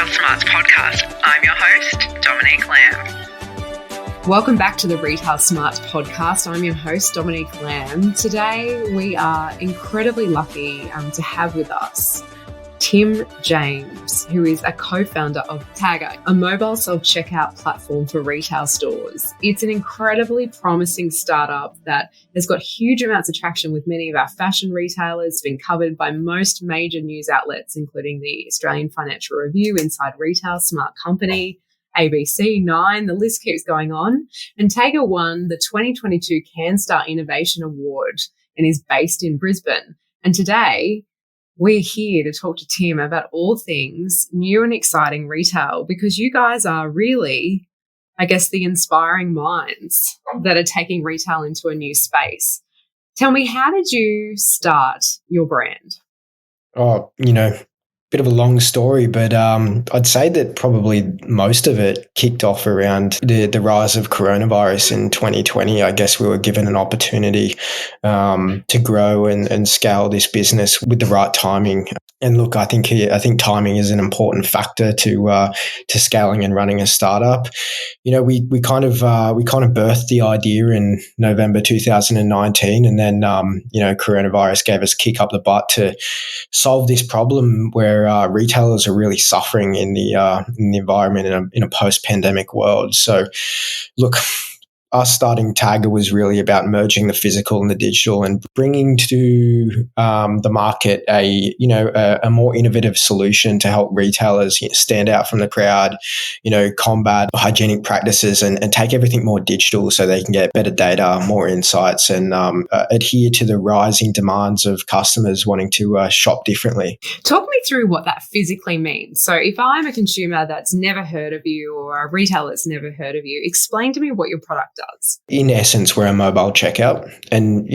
Retail Smarts podcast. I'm your host, Dominique Lamb. Welcome back to the Retail Smarts podcast. I'm your host, Dominique Lamb. Today, we are incredibly lucky to have with us Tim James, who is a co-founder of TAGR, a mobile self-checkout platform for retail stores. It's an incredibly promising startup that has got huge amounts of traction with many of our fashion retailers. It's been covered by most major news outlets, including the Australian Financial Review, Inside Retail, Smart Company, ABC, Nine, the list keeps going on. And TAGR won the 2022 CanStar Innovation Award and is based in Brisbane. And today, we're here to talk to Tim about all things new and exciting retail, because you guys are really, I guess, the inspiring minds that are taking retail into a new space. Tell me, how did you start your brand? Oh, bit of a long story, but I'd say that probably most of it kicked off around the rise of coronavirus in 2020. I guess we were given an opportunity to grow and scale this business with the right timing. And look, I think timing is an important factor to scaling and running a startup. We kind of birthed the idea in November 2019, and then coronavirus gave us a kick up the butt to solve this problem where retailers are really suffering in the environment in a post-pandemic world. So, look, us starting TAGR was really about merging the physical and the digital and bringing to the market a more innovative solution to help retailers stand out from the crowd, combat hygienic practices and take everything more digital so they can get better data, more insights, and adhere to the rising demands of customers wanting to shop differently. Talk me through what that physically means. So if I'm a consumer that's never heard of you or a retailer that's never heard of you, explain to me what your product does. In essence, we're a mobile checkout, and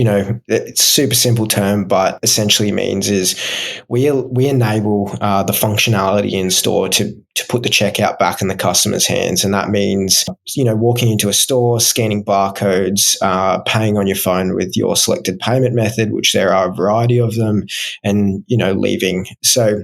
it's a super simple term, but essentially means is we enable the functionality in store to put the checkout back in the customer's hands, and that means walking into a store, scanning barcodes, paying on your phone with your selected payment method, which there are a variety of them, and leaving. So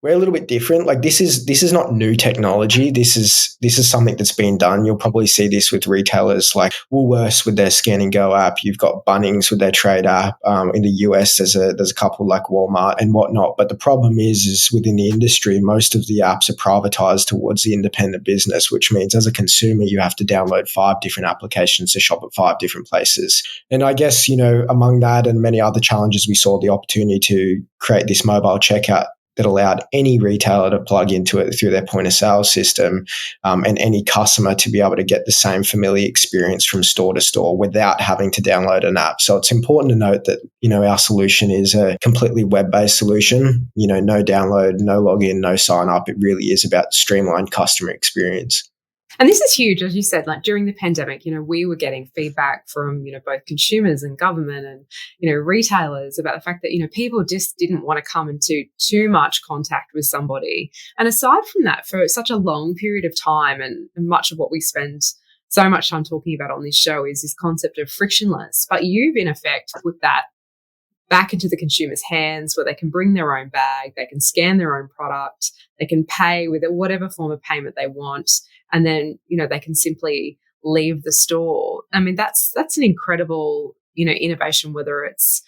we're a little bit different. Like this is not new technology. This is something that's been done. You'll probably see this with retailers like Woolworths with their Scan and Go app. You've got Bunnings with their Trade app. In the US, there's a couple like Walmart and whatnot. But the problem is within the industry, most of the apps are privatized towards the independent business, which means as a consumer, you have to download 5 different applications to shop at 5 different places. And I guess, among that and many other challenges, we saw the opportunity to create this mobile checkout that allowed any retailer to plug into it through their point of sale system, and any customer to be able to get the same familiar experience from store to store without having to download an app. So it's important to note that, our solution is a completely web-based solution, no download, no login, no sign up. It really is about streamlined customer experience. And this is huge, as you said, like during the pandemic, we were getting feedback from, both consumers and government and, retailers about the fact that, people just didn't want to come into too much contact with somebody. And aside from that, for such a long period of time, and much of what we spend so much time talking about on this show is this concept of frictionless. But you've, in effect, put that back into the consumer's hands where they can bring their own bag, they can scan their own product, they can pay with whatever form of payment they want. And then, they can simply leave the store. I mean, that's an incredible, innovation, whether it's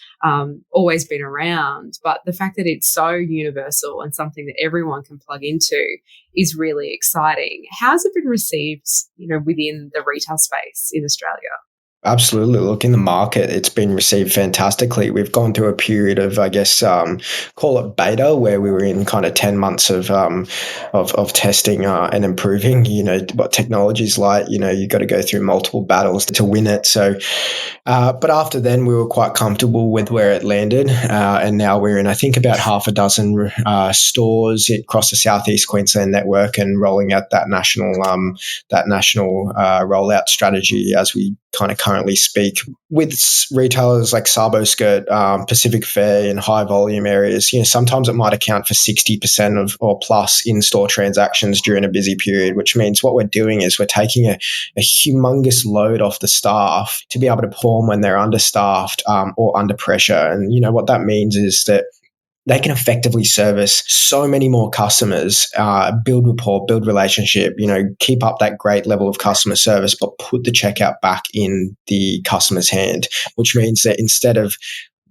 always been around, but the fact that it's so universal and something that everyone can plug into is really exciting. How's it been received, within the retail space in Australia? Absolutely. Look, in the market, it's been received fantastically. We've gone through a period of, I guess, call it beta, where we were in kind of 10 months of testing and improving. What technology's like. You've got to go through multiple battles to win it. So, but after then, we were quite comfortable with where it landed, and now we're in, I think, about half a dozen stores across the Southeast Queensland network, and rolling out that national rollout strategy as we kind of currently speak with retailers like Sabo Skirt, Pacific Fair in high volume areas. Sometimes it might account for 60% of or plus in-store transactions during a busy period, which means what we're doing is we're taking a humongous load off the staff to be able to perform when they're understaffed or under pressure. And what that means is that they can effectively service so many more customers, build rapport, build relationship, keep up that great level of customer service, but put the checkout back in the customer's hand, which means that instead of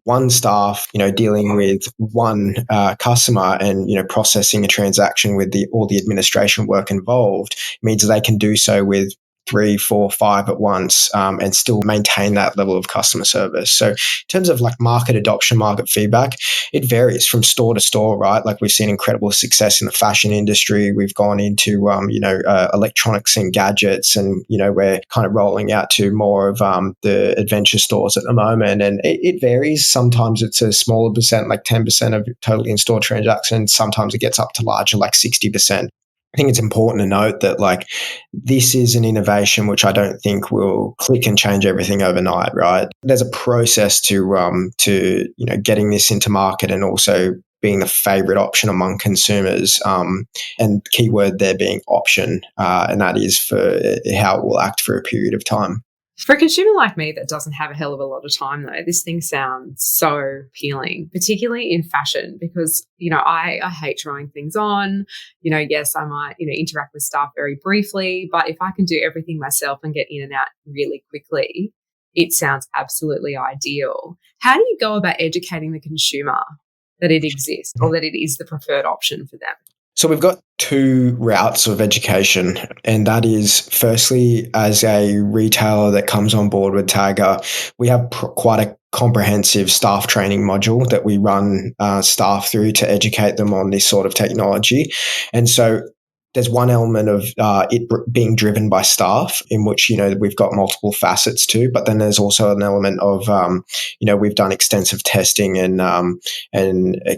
one staff, dealing with one customer and, processing a transaction with all the administration work involved, means they can do so with 3, 4, 5 at once, and still maintain that level of customer service. So in terms of like market adoption, market feedback, it varies from store to store, right? Like we've seen incredible success in the fashion industry. We've gone into, electronics and gadgets, and, we're kind of rolling out to more of the adventure stores at the moment. And it varies. Sometimes it's a smaller percent, like 10% of total in-store transactions. Sometimes it gets up to larger, like 60%. I think it's important to note that like this is an innovation which I don't think will click and change everything overnight, right? There's a process to getting this into market and also being the favorite option among consumers. And keyword there being option, and that is for how it will act for a period of time. For a consumer like me that doesn't have a hell of a lot of time, though, this thing sounds so appealing, particularly in fashion, because, I hate trying things on. Yes, I might, interact with staff very briefly, but if I can do everything myself and get in and out really quickly, it sounds absolutely ideal. How do you go about educating the consumer that it exists or that it is the preferred option for them? So we've got 2 routes of education, and that is firstly, as a retailer that comes on board with TAGR, we have quite a comprehensive staff training module that we run staff through to educate them on this sort of technology. And so there's one element of it being driven by staff, in which, we've got multiple facets to, but then there's also an element of, we've done extensive testing and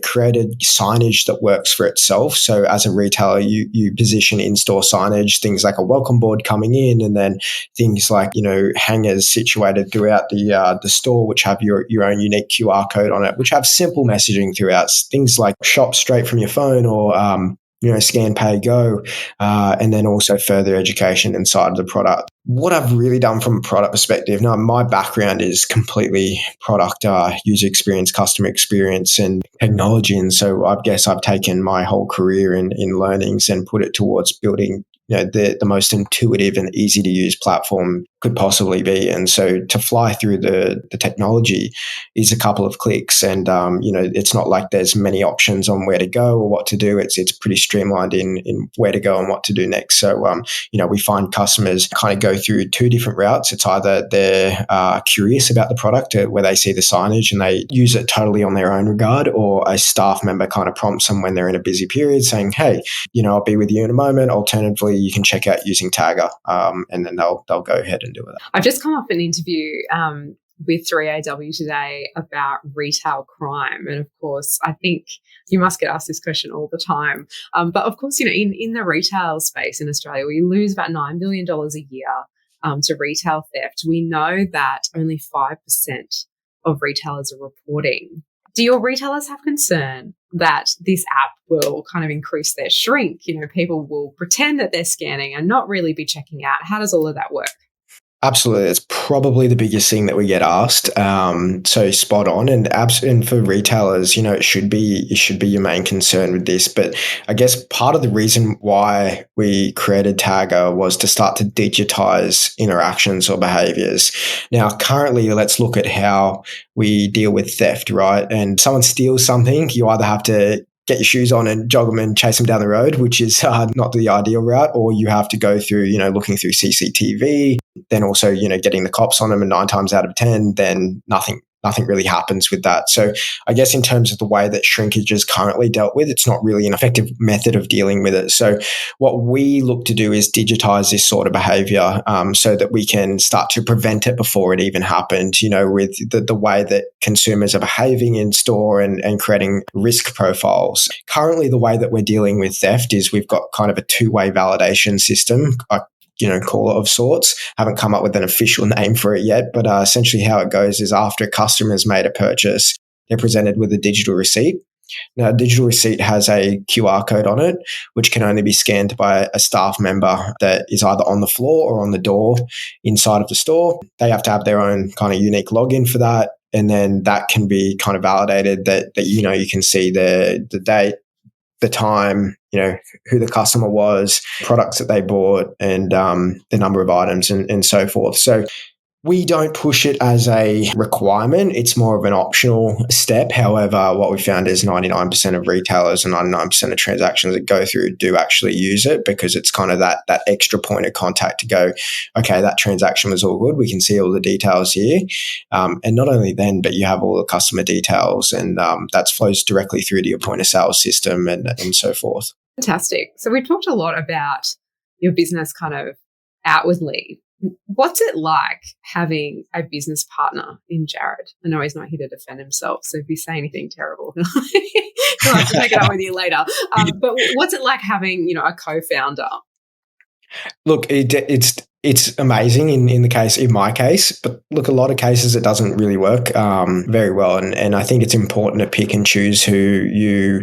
created signage that works for itself. So as a retailer, you position in-store signage, things like a welcome board coming in, and then things like, hangers situated throughout the store, which have your own unique QR code on it, which have simple messaging throughout, things like shop straight from your phone or, scan, pay, go, and then also further education inside of the product. What I've really done from a product perspective, now my background is completely product, user experience, customer experience, and technology. And so I guess I've taken my whole career in learnings and put it towards building the most intuitive and easy to use platform could possibly be. And so to fly through the technology is a couple of clicks, and it's not like there's many options on where to go or what to do. It's pretty streamlined in where to go and what to do next. So we find customers kind of go through 2 different routes. It's either they're curious about the product, where they see the signage and they use it totally on their own regard, or a staff member kind of prompts them when they're in a busy period saying, hey, I'll be with you in a moment. Alternatively, you can check out using TAGR, and then they'll go ahead and do it. I've just come off an interview with 3AW today about retail crime. And of course, I think you must get asked this question all the time. But of course, in the retail space in Australia, we lose about $9 billion a year to retail theft. We know that only 5% of retailers are reporting. Do your retailers have concern that this app will kind of increase their shrink? People will pretend that they're scanning and not really be checking out. How does all of that work? Absolutely. It's probably the biggest thing that we get asked. So spot on. And for retailers, it should be your main concern with this. But I guess part of the reason why we created TAGR was to start to digitize interactions or behaviors. Now, currently, let's look at how we deal with theft, right? And someone steals something, you either have to get your shoes on and jog them and chase them down the road, which is not the ideal route, or you have to go through, looking through CCTV, then also, getting the cops on them, and 9 times out of 10, then nothing really happens with that. So I guess in terms of the way that shrinkage is currently dealt with, it's not really an effective method of dealing with it. So what we look to do is digitize this sort of behavior, so that we can start to prevent it before it even happened, with the way that consumers are behaving in store and creating risk profiles. Currently, the way that we're dealing with theft is we've got kind of a 2-way validation system, call it of sorts. Haven't come up with an official name for it yet, but essentially how it goes is after a customer's made a purchase, they're presented with a digital receipt. Now, a digital receipt has a QR code on it, which can only be scanned by a staff member that is either on the floor or on the door inside of the store. They have to have their own kind of unique login for that. and then that can be kind of validated that you know, you can see the date, the time, you know, who the customer was, products that they bought, and the number of items and so forth. So we don't push it as a requirement. It's more of an optional step. However, what we found is 99% of retailers and 99% of transactions that go through do actually use it, because it's kind of that extra point of contact to go, okay, that transaction was all good. We can see all the details here. And not only then, but you have all the customer details, and that flows directly through to your point of sale system and so forth. Fantastic. So we talked a lot about your business kind of outwardly. What's it like having a business partner in Jared? I know he's not here to defend himself, so if you say anything terrible, he'll have to take it up with you later. But what's it like having, you know, a co-founder? Look, it's amazing in my case, but look, a lot of cases it doesn't really work very well, and I think it's important to pick and choose who you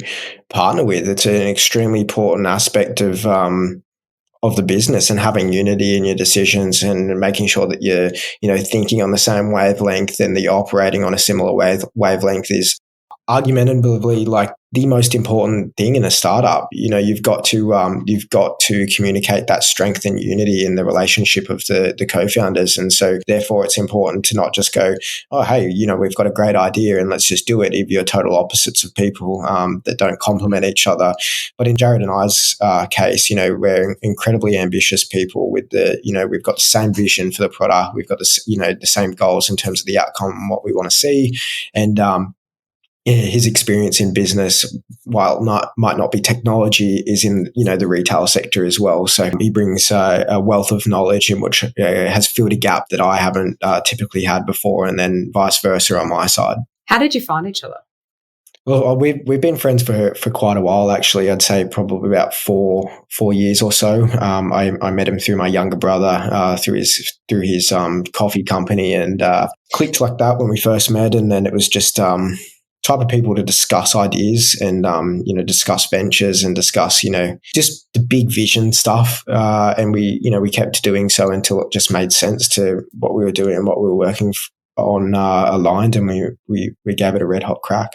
partner with. It's an extremely important aspect of the business, and having unity in your decisions and making sure that you're, you know, thinking on the same wavelength and that you're operating on a similar wavelength is argumentatively like the most important thing in a startup. You know, you've got to communicate that strength and unity in the relationship of the co-founders. And so therefore it's important to not just go, oh, hey, you know, we've got a great idea and let's just do it, if you're total opposites of people that don't complement each other. But in Jared and I's case, you know, we're incredibly ambitious people with we've got the same vision for the product. We've got the same goals in terms of the outcome and what we want to see. And his experience in business, while might not be technology, is in, you know, the retail sector as well. So he brings a wealth of knowledge in which has filled a gap that I haven't typically had before, and then vice versa on my side. How did you find each other? Well, we've been friends for quite a while, actually. I'd say probably about 4 years or so. I met him through my younger brother, through his coffee company, and clicked like that when we first met. And then it was just type of people to discuss ideas and discuss ventures and discuss, you know, just the big vision stuff. And we kept doing so until it just made sense to what we were doing and what we were working on aligned, and we gave it a red hot crack.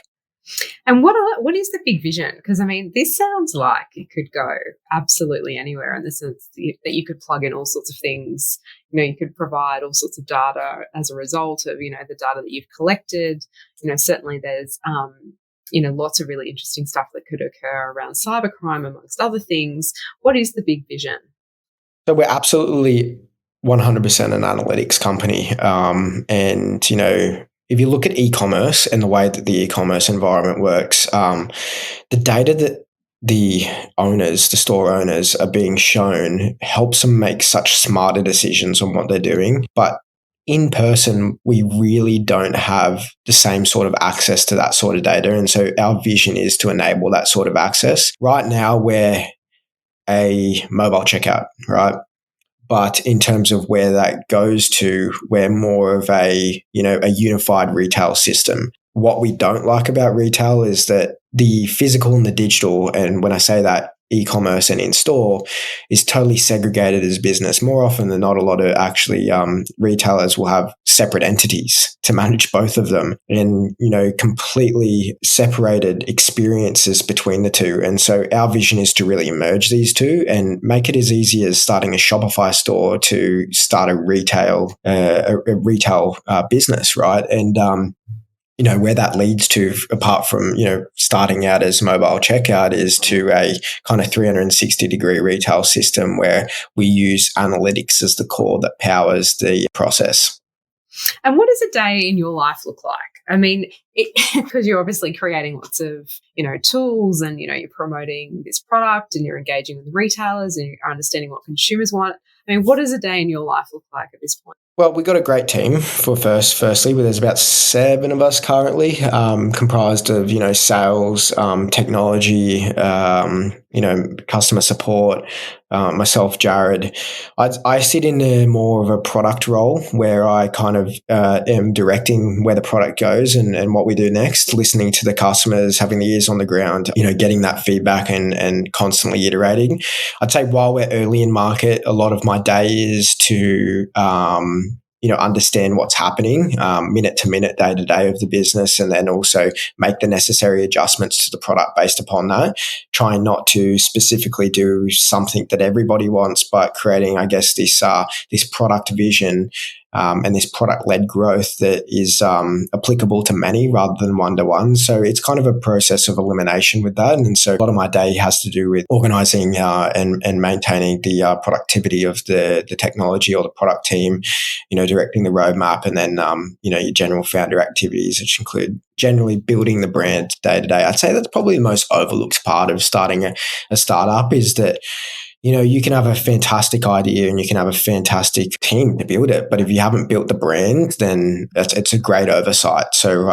And what is the big vision? Because, I mean, this sounds like it could go absolutely anywhere, in the sense that you could plug in all sorts of things. You know, you could provide all sorts of data as a result of, you know, the data that you've collected. You know, certainly there's, lots of really interesting stuff that could occur around cybercrime, amongst other things. What is the big vision? So we're absolutely 100% an analytics company. And, you know, if you look at e-commerce and the way that the e-commerce environment works, the data that the store owners are being shown helps them make such smarter decisions on what they're doing. But in person, we really don't have the same sort of access to that sort of data. And so our vision is to enable that sort of access. Right now, we're a mobile checkout, right? But in terms of where that goes to, we're more of a unified retail system. What we don't like about retail is that the physical and the digital, and when I say that, e-commerce and in-store, is totally segregated as business. More often than not, a lot of retailers will have separate entities to manage both of them, and, you know, completely separated experiences between the two. And so our vision is to really merge these two and make it as easy as starting a Shopify store to start a retail business, right? And you know, where that leads to, apart from, you know, starting out as mobile checkout, is to a kind of 360-degree retail system where we use analytics as the core that powers the process. And what does a day in your life look like? I mean, because you're obviously creating lots of, you know, tools, and, you know, you're promoting this product, and you're engaging with retailers, and you're understanding what consumers want. I mean, what does a day in your life look like at this point? Well, we've got a great team firstly, where there's about 7 of us currently, comprised of, you know, sales, technology, customer support, myself, Jared. I sit in more of a product role, where I kind of am directing where the product goes and what we do next, listening to the customers, having the ears on the ground, you know, getting that feedback and constantly iterating. I'd say while we're early in market, a lot of my day is to understand what's happening minute to minute, day to day of the business, and then also make the necessary adjustments to the product based upon that. Trying not to specifically do something that everybody wants, but creating, I guess, this product vision and this product-led growth that is applicable to many rather than one-to-one. So it's kind of a process of elimination with that. And so a lot of my day has to do with organizing and maintaining the productivity of the technology or the product team, directing the roadmap, and then, your general founder activities, which include generally building the brand day to day. I'd say that's probably the most overlooked part of starting a startup, is that you can have a fantastic idea and you can have a fantastic team to build it, but if you haven't built the brand, then it's a great oversight. So,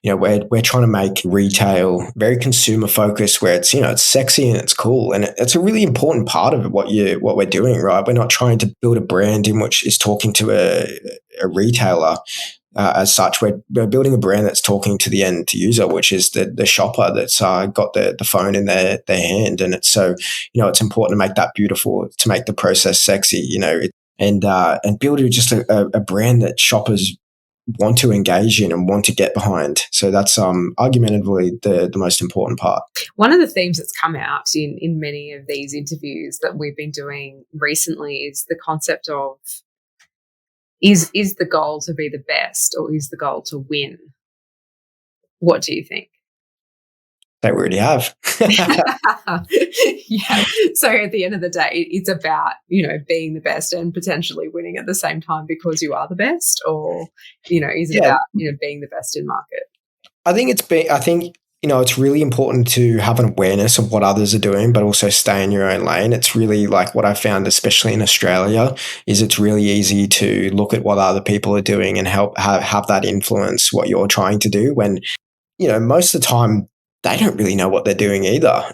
we're trying to make retail very consumer focused, where it's, it's sexy and it's cool, and it's a really important part of what we're doing, right? We're not trying to build a brand in which is talking to a retailer. As such, we're building a brand that's talking to the end user, which is the shopper that's got the phone in their hand. And it's so, it's important to make that beautiful, to make the process sexy, and build just a brand that shoppers want to engage in and want to get behind. So that's argumentatively the most important part. One of the themes that's come out in many of these interviews that we've been doing recently is the concept of, is the goal to be the best, or is the goal to win? What do you think? They already have. Yeah. So at the end of the day, it's about, being the best and potentially winning at the same time because you are the best, or, is it about, being the best in market? I think it's really important to have an awareness of what others are doing, but also stay in your own lane. It's really like what I found, especially in Australia, is it's really easy to look at what other people are doing and have that influence what you're trying to do, when, most of the time they don't really know what they're doing either.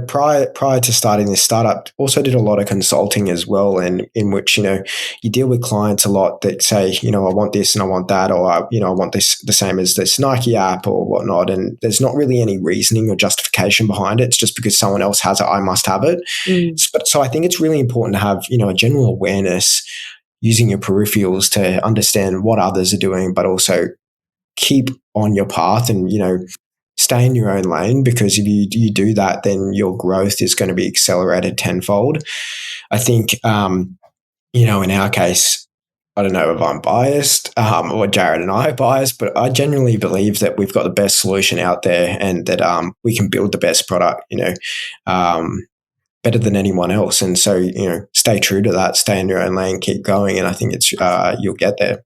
Prior to starting this startup, also did a lot of consulting as well, and in which, you deal with clients a lot that say, I want this and I want that, or, I want this the same as this Nike app or whatnot. And there's not really any reasoning or justification behind it. It's just because someone else has it, I must have it. So I think it's really important to have, a general awareness, using your peripherals to understand what others are doing, but also keep on your path and, stay in your own lane, because if you do that, then your growth is going to be accelerated tenfold. I think, in our case, I don't know if I'm biased or Jared and I are biased, but I genuinely believe that we've got the best solution out there, and that we can build the best product, better than anyone else. And so, stay true to that, stay in your own lane, keep going. And I think it's you'll get there.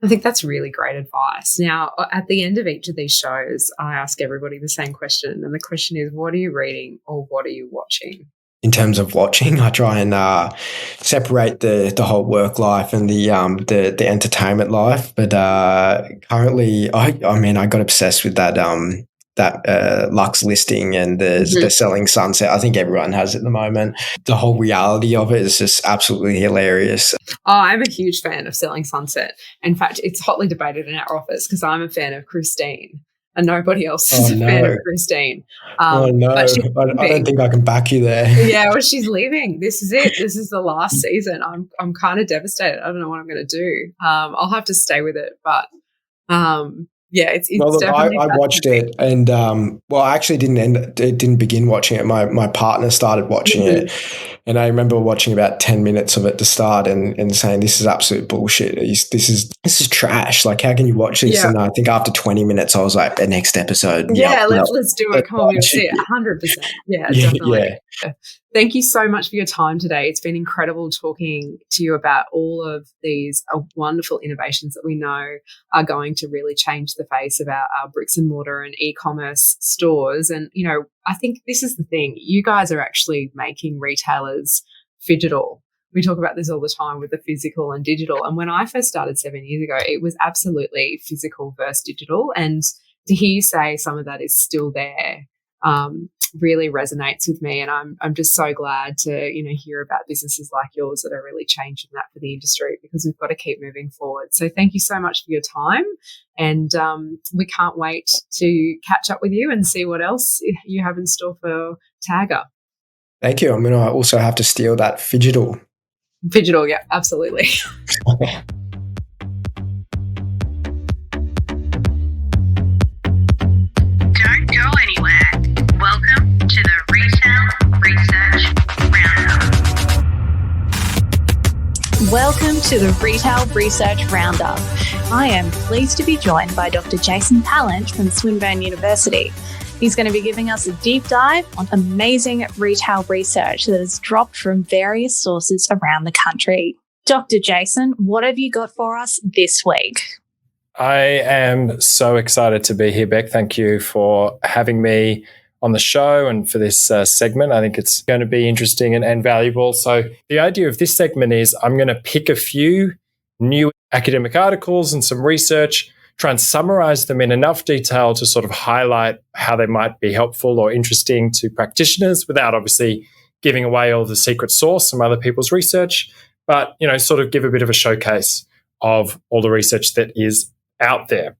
I think that's really great advice. Now, at the end of each of these shows, I ask everybody the same question. And the question is, what are you reading or what are you watching? In terms of watching, I try and separate the whole work life and the entertainment life. But currently, I got obsessed with that Lux listing and the selling sunset. I think everyone has it at the moment. The whole reality of it is just absolutely hilarious. Oh, I'm a huge fan of Selling Sunset. In fact, it's hotly debated in our office because I'm a fan of Christine and nobody else is a fan of Christine. I don't think I can back you there. Yeah, well, she's leaving. This is it. This is the last season. I'm kind of devastated. I don't know what I'm going to do. I'll have to stay with it, but yeah, it's definitely. I watched it, and I actually didn't begin watching it. My partner started watching it, and I remember watching about 10 minutes of it to start, and saying, "This is absolute bullshit. This is trash. Like, how can you watch this?" Yeah. And I think after 20 minutes, I was like, "The next episode." Yeah, let's do it. Come on, let's see it. 100%. Yeah, definitely. Yeah. Thank you so much for your time today. It's been incredible talking to you about all of these wonderful innovations that we know are going to really change the face of our bricks and mortar and e-commerce stores. And, I think this is the thing. You guys are actually making retailers phygital. We talk about this all the time with the physical and digital. And when I first started 7 years ago, it was absolutely physical versus digital. And to hear you say some of that is still there really resonates with me, and I'm just so glad to hear about businesses like yours that are really changing that for the industry, because we've got to keep moving forward. So thank you so much for your time, and we can't wait to catch up with you and see what else you have in store for TAGR. Thank you. I'm going to also have to steal that phygital. Digital, yeah, absolutely. Don't go anywhere. Welcome to the Retail Research Roundup. Welcome to the Retail Research Roundup. I am pleased to be joined by Dr Jason Pallant from Swinburne University. He's going to be giving us a deep dive on amazing retail research that has dropped from various sources around the country. Dr. Jason, what have you got for us this week? I am so excited to be here, Bec. Thank you for having me on the show and for this segment. I think it's going to be interesting and valuable. So the idea of this segment is I'm going to pick a few new academic articles and some research, try and summarize them in enough detail to sort of highlight how they might be helpful or interesting to practitioners without obviously giving away all the secret sauce from other people's research, but, sort of give a bit of a showcase of all the research that is out there.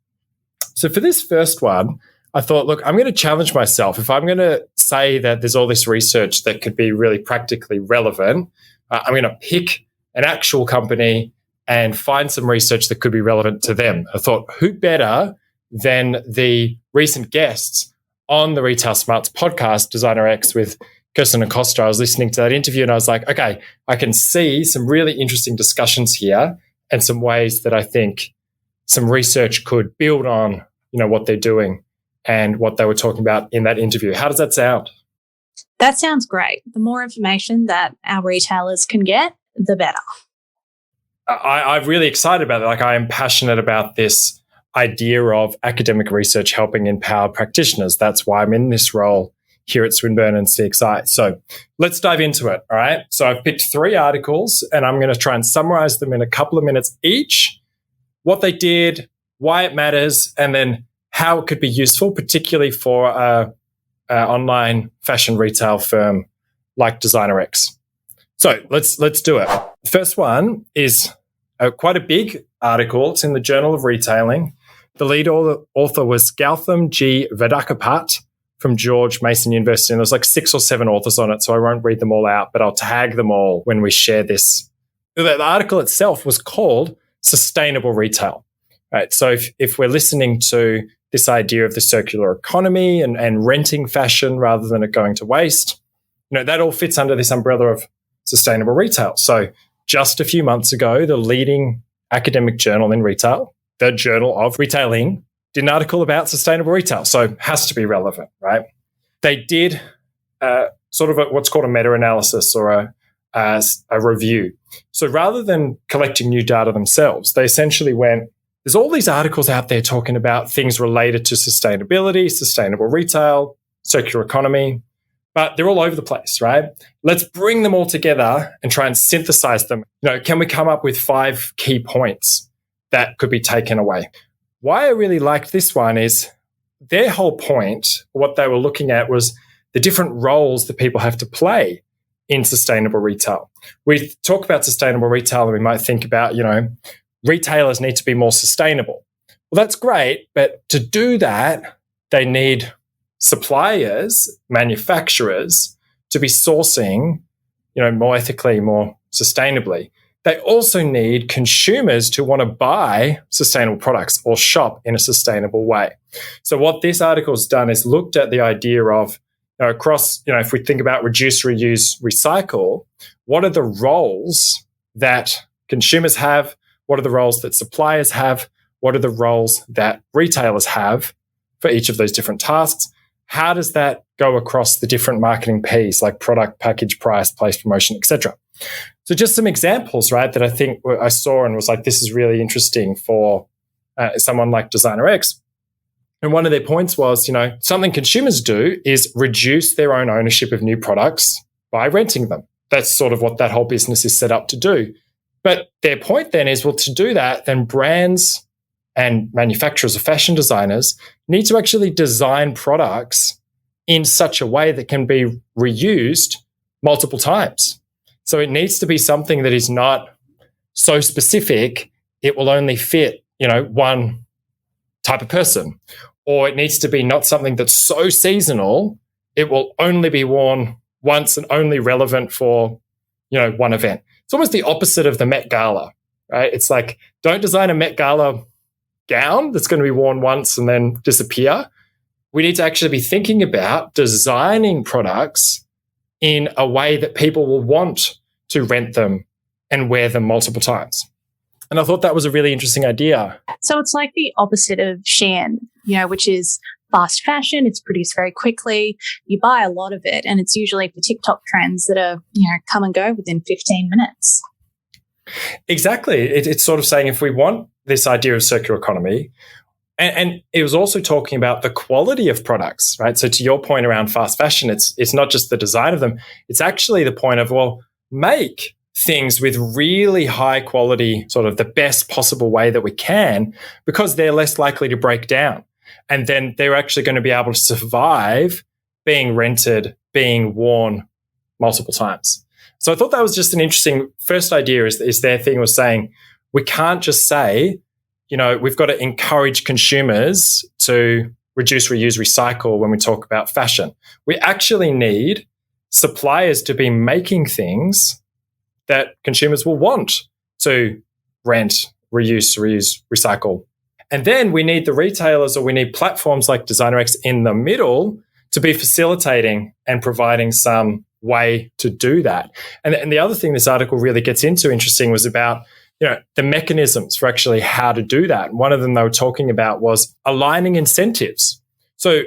So for this first one, I thought, look, I'm going to challenge myself. If I'm going to say that there's all this research that could be really practically relevant, I'm going to pick an actual company and find some research that could be relevant to them. I thought, who better than the recent guests on the Retail Smarts podcast, Designerex, with Kirsten and Costa. I was listening to that interview and I was like, okay, I can see some really interesting discussions here and some ways that I think some research could build on, what they're doing and what they were talking about in that interview. How does that sound? That sounds great. The more information that our retailers can get, the better. I'm really excited about it. Like, I am passionate about this idea of academic research helping empower practitioners. That's why I'm in this role here at Swinburne and CXI. So let's dive into it, all right? So I've picked 3 articles and I'm going to try and summarize them in a couple of minutes each, what they did, why it matters, and then how it could be useful, particularly for an online fashion retail firm like Designerex. So let's do it. The first one is quite a big article. It's in the Journal of Retailing. The lead author was Gautam G. Vedakapat from George Mason University. And there's like 6 or 7 authors on it, so I won't read them all out, but I'll tag them all when we share this. The article itself was called Sustainable Retail. Right? So if we're listening to this idea of the circular economy and renting fashion rather than it going to waste, that all fits under this umbrella of sustainable retail. So just a few months ago, the leading academic journal in retail, the Journal of Retailing, did an article about sustainable retail. So it has to be relevant, right? They did sort of what's called a meta-analysis or a review. So rather than collecting new data themselves, they essentially went, there's all these articles out there talking about things related to sustainability, sustainable retail, circular economy, but they're all over the place, right? Let's bring them all together and try and synthesize them. Can we come up with 5 key points that could be taken away? Why I really liked this one is their whole point, what they were looking at was the different roles that people have to play in sustainable retail. We talk about sustainable retail and we might think about, retailers need to be more sustainable. Well, that's great, but to do that, they need suppliers, manufacturers to be sourcing, more ethically, more sustainably. They also need consumers to want to buy sustainable products or shop in a sustainable way. So what this article has done is looked at the idea of across, if we think about reduce, reuse, recycle, what are the roles that consumers have? What are the roles that suppliers have? What are the roles that retailers have for each of those different tasks? How does that go across the different marketing Ps like product, package, price, place, promotion, etc.? So just some examples, right, that I think I saw and was like, this is really interesting for someone like Designerex. And one of their points was, something consumers do is reduce their own ownership of new products by renting them. That's sort of what that whole business is set up to do. But their point then is, well, to do that, then brands and manufacturers or fashion designers need to actually design products in such a way that can be reused multiple times. So it needs to be something that is not so specific, it will only fit, one type of person. Or it needs to be not something that's so seasonal, it will only be worn once and only relevant for, one event. it's almost the opposite of the Met Gala, right? It's like, don't design a Met Gala gown that's going to be worn once and then disappear. We need to actually be thinking about designing products in a way that people will want to rent them and wear them multiple times. And I thought that was a really interesting idea. So it's like the opposite of Shein, which is fast fashion. It's produced very quickly. You buy a lot of it, and it's usually for TikTok trends that are, come and go within 15 minutes. Exactly. It's sort of saying if we want this idea of circular economy, and it was also talking about the quality of products, right? So to your point around fast fashion, it's not just the design of them. It's actually the point of, well, make things with really high quality, sort of the best possible way that we can, because they're less likely to break down. And then they're actually going to be able to survive being rented, being worn multiple times. So I thought that was just an interesting first idea is their thing was saying, we can't just say, we've got to encourage consumers to reduce, reuse, recycle when we talk about fashion. We actually need suppliers to be making things that consumers will want to rent, reuse, recycle. And then we need the retailers, or we need platforms like Designerex in the middle to be facilitating and providing some way to do that. And the other thing this article really gets into, interesting, was about the mechanisms for actually how to do that. One of them they were talking about was aligning incentives. So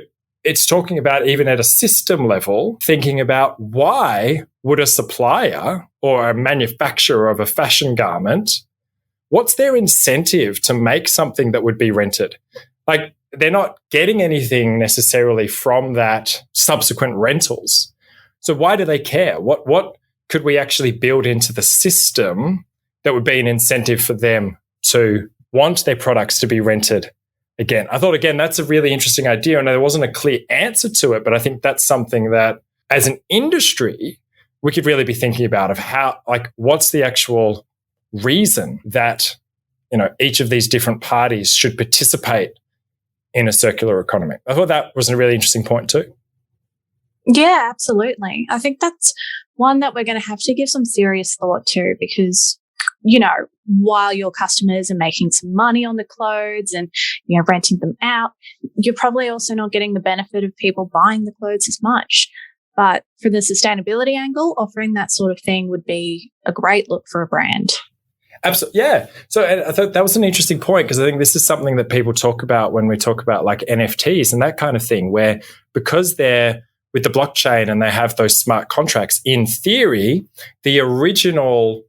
it's talking about, even at a system level, thinking about why would a supplier or a manufacturer of a fashion garment, what's their incentive to make something that would be rented? Like, they're not getting anything necessarily from that subsequent rentals. So why do they care? What could we actually build into the system that would be an incentive for them to want their products to be rented again? I thought, again, that's a really interesting idea. And there wasn't a clear answer to it, but I think that's something that as an industry, we could really be thinking about of how, what's the actual reason that, each of these different parties should participate in a circular economy. I thought that was a really interesting point too. Yeah, absolutely. I think that's one that we're going to have to give some serious thought to, because while your customers are making some money on the clothes and, renting them out, you're probably also not getting the benefit of people buying the clothes as much. But for the sustainability angle, offering that sort of thing would be a great look for a brand. Absolutely. Yeah. So I thought that was an interesting point, because I think this is something that people talk about when we talk about like NFTs and that kind of thing, where because they're with the blockchain and they have those smart contracts, in theory, the original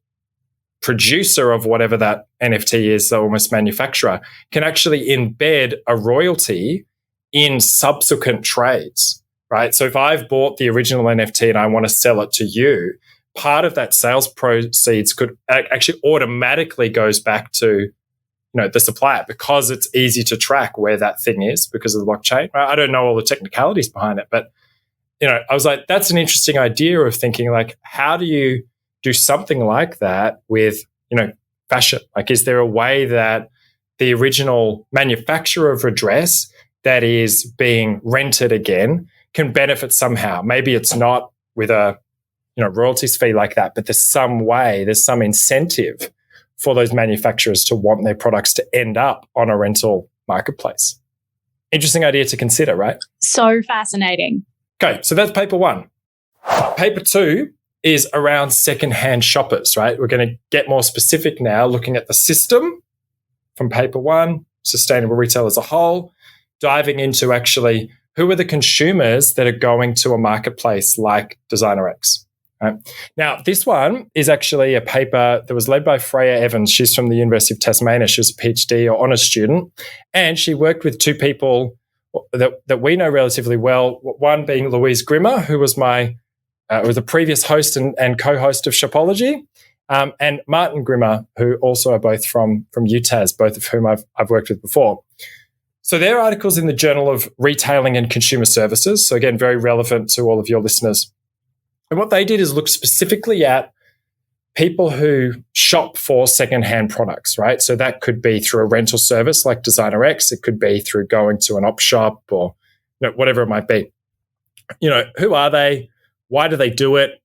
producer of whatever that NFT is, the almost manufacturer, can actually embed a royalty in subsequent trades, right? So if I've bought the original NFT and I want to sell it to you, part of that sales proceeds could actually automatically goes back to the supplier, because it's easy to track where that thing is because of the blockchain. I don't know all the technicalities behind it, but I was like, that's an interesting idea of thinking, like, how do you do something like that with, fashion? Like, is there a way that the original manufacturer of a dress that is being rented again can benefit somehow? Maybe it's not with a, royalties fee like that, but there's some way, there's some incentive for those manufacturers to want their products to end up on a rental marketplace. Interesting idea to consider, right? So fascinating. Okay, so that's paper one. Paper two is around secondhand shoppers, right? We're going to get more specific now, looking at the system from paper one, sustainable retail as a whole, diving into actually who are the consumers that are going to a marketplace like Designerex. Right? Now, this one is actually a paper that was led by Freya Evans. She's from the University of Tasmania. She was a PhD or honours student, and she worked with two people that we know relatively well, one being Louise Grimmer, who was was a previous host and co-host of Shopology, and Martin Grimmer, who also are both from UTAS, both of whom I've worked with before. So their articles in the Journal of Retailing and Consumer Services, so again, very relevant to all of your listeners. And what they did is look specifically at people who shop for secondhand products, right? So that could be through a rental service like Designerex. It could be through going to an op shop or whatever it might be. Who are they? Why do they do it?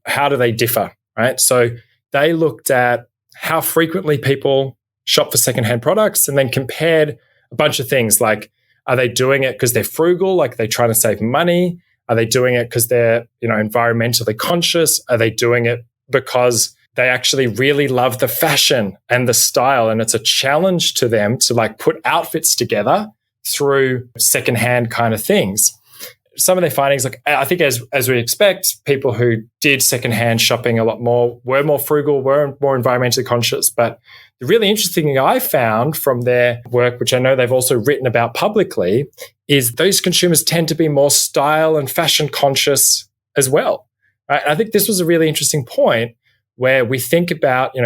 How do they differ, right? So they looked at how frequently people shop for secondhand products and then compared a bunch of things like, are they doing it because they're frugal, like they're trying to save money? Are they doing it because they're, environmentally conscious? Are they doing it because they actually really love the fashion and the style, and it's a challenge to them to like put outfits together through secondhand kind of things? Some of their findings, like I think as we expect, people who did secondhand shopping a lot more were more frugal, were more environmentally conscious. But the really interesting thing I found from their work, which I know they've also written about publicly, is those consumers tend to be more style and fashion conscious as well. Right? And I think this was a really interesting point where we think about,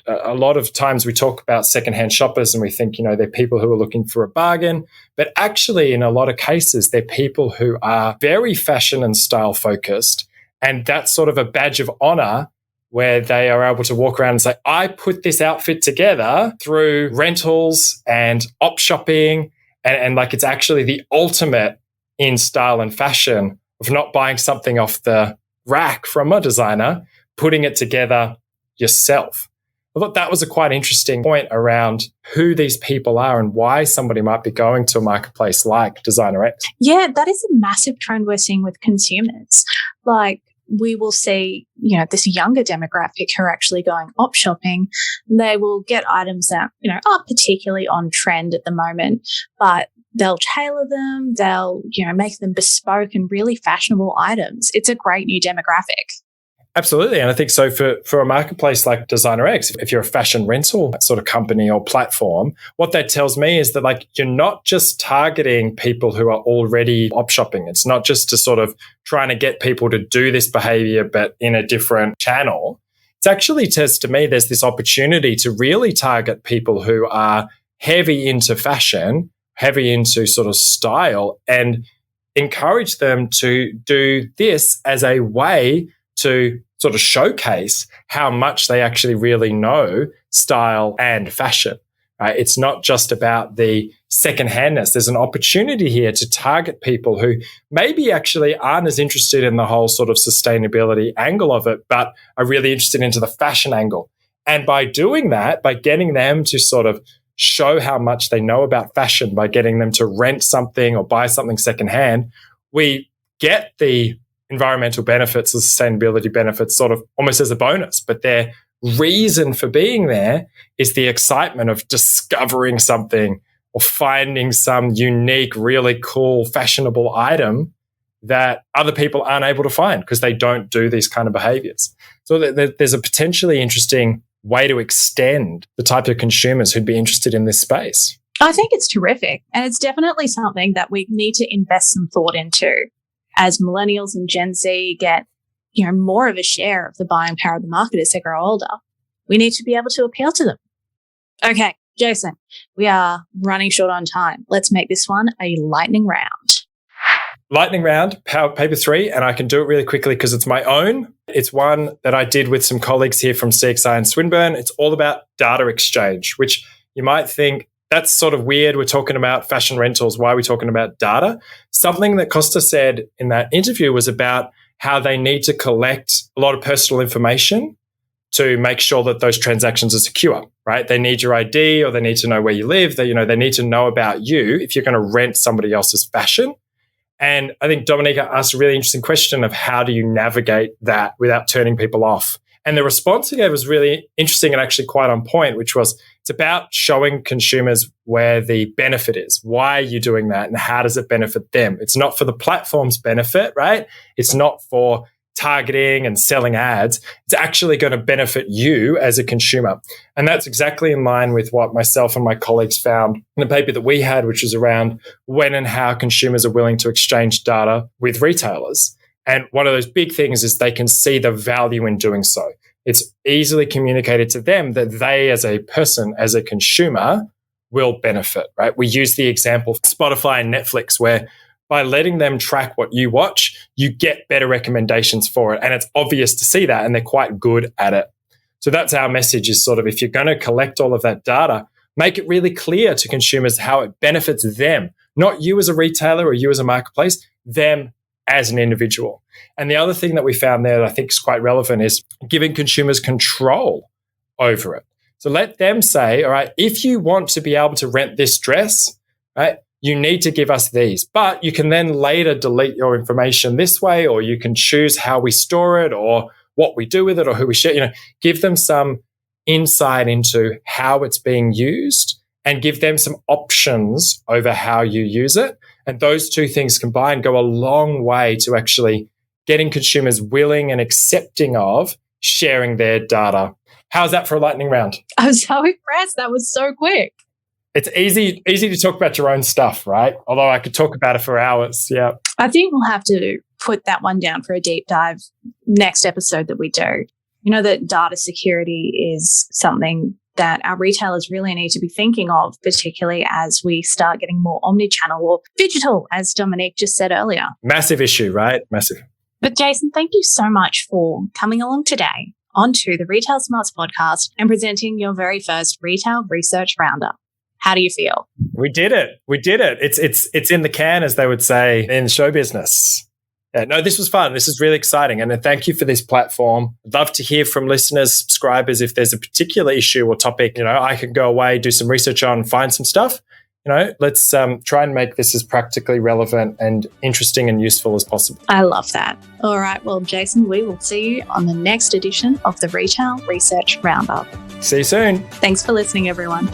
a lot of times we talk about secondhand shoppers and we think, they're people who are looking for a bargain. But actually, in a lot of cases, they're people who are very fashion and style focused. And that's sort of a badge of honor where they are able to walk around and say, I put this outfit together through rentals and op shopping. And like it's actually the ultimate in style and fashion of not buying something off the rack from a designer, putting it together yourself. I thought that was a quite interesting point around who these people are and why somebody might be going to a marketplace like Designerex. Yeah, that is a massive trend we're seeing with consumers. Like we will see, this younger demographic who are actually going op shopping. They will get items that, are particularly on trend at the moment, but they'll tailor them, they'll, make them bespoke and really fashionable items. It's a great new demographic. Absolutely. And I think so for a marketplace like Designerex, if you're a fashion rental sort of company or platform, what that tells me is that like you're not just targeting people who are already op shopping. It's not just to sort of trying to get people to do this behavior, but in a different channel. It actually says to me there's this opportunity to really target people who are heavy into fashion, heavy into sort of style, and encourage them to do this as a way to sort of showcase how much they actually really know style and fashion. Right? It's not just about the secondhandness. There's an opportunity here to target people who maybe actually aren't as interested in the whole sort of sustainability angle of it, but are really interested into the fashion angle. And by doing that, by getting them to sort of show how much they know about fashion, by getting them to rent something or buy something secondhand, we get the environmental benefits, the sustainability benefits sort of almost as a bonus. But their reason for being there is the excitement of discovering something or finding some unique, really cool, fashionable item that other people aren't able to find because they don't do these kind of behaviors. So there's a potentially interesting way to extend the type of consumers who'd be interested in this space. I think it's terrific. And it's definitely something that we need to invest some thought into. As millennials and Gen Z get, more of a share of the buying power of the market as they grow older, we need to be able to appeal to them. Okay, Jason, we are running short on time. Let's make this one a lightning round. Lightning round, paper 3, and I can do it really quickly because it's my own. It's one that I did with some colleagues here from CXI and Swinburne. It's all about data exchange, which you might think, that's sort of weird. We're talking about fashion rentals. Why are we talking about data? Something that Costa said in that interview was about how they need to collect a lot of personal information to make sure that those transactions are secure, right? They need your ID or they need to know where you live. They need to know about you if you're going to rent somebody else's fashion. And I think Dominique asked a really interesting question of how do you navigate that without turning people off? And the response he gave was really interesting and actually quite on point, which was it's about showing consumers where the benefit is. Why are you doing that and how does it benefit them? It's not for the platform's benefit, right? It's not for targeting and selling ads. It's actually going to benefit you as a consumer. And that's exactly in line with what myself and my colleagues found in a paper that we had, which was around when and how consumers are willing to exchange data with retailers. And one of those big things is they can see the value in doing so. It's easily communicated to them that they, as a person, as a consumer, will benefit, right? We use the example of Spotify and Netflix, where by letting them track what you watch, you get better recommendations for it. And it's obvious to see that, and they're quite good at it. So that's our message is sort of if you're going to collect all of that data, make it really clear to consumers how it benefits them, not you as a retailer or you as a marketplace, them as an individual. And the other thing that we found there that I think is quite relevant is giving consumers control over it. So let them say, all right, if you want to be able to rent this dress, right, you need to give us these. But you can then later delete your information this way, or you can choose how we store it or what we do with it or who we share. Give them some insight into how it's being used and give them some options over how you use it. And those two things combined go a long way to actually getting consumers willing and accepting of sharing their data. How's that for a lightning round? I'm so impressed. That was so quick. It's easy to talk about your own stuff, right? Although I could talk about it for hours. Yeah. I think we'll have to put that one down for a deep dive next episode that we do. That data security is something that our retailers really need to be thinking of, particularly as we start getting more omnichannel or digital, as Dominique just said earlier. Massive issue, right? Massive. But Jason, thank you so much for coming along today onto the Retail Smarts podcast and presenting your very first Retail Research Roundup. How do you feel? We did it. It's in the can, as they would say in show business. Yeah, no, this was fun. This is really exciting. And thank you for this platform. I'd love to hear from listeners, subscribers, if there's a particular issue or topic, I can go away, do some research on, find some stuff. Let's try and make this as practically relevant and interesting and useful as possible. I love that. All right. Well, Jason, we will see you on the next edition of the Retail Research Roundup. See you soon. Thanks for listening, everyone.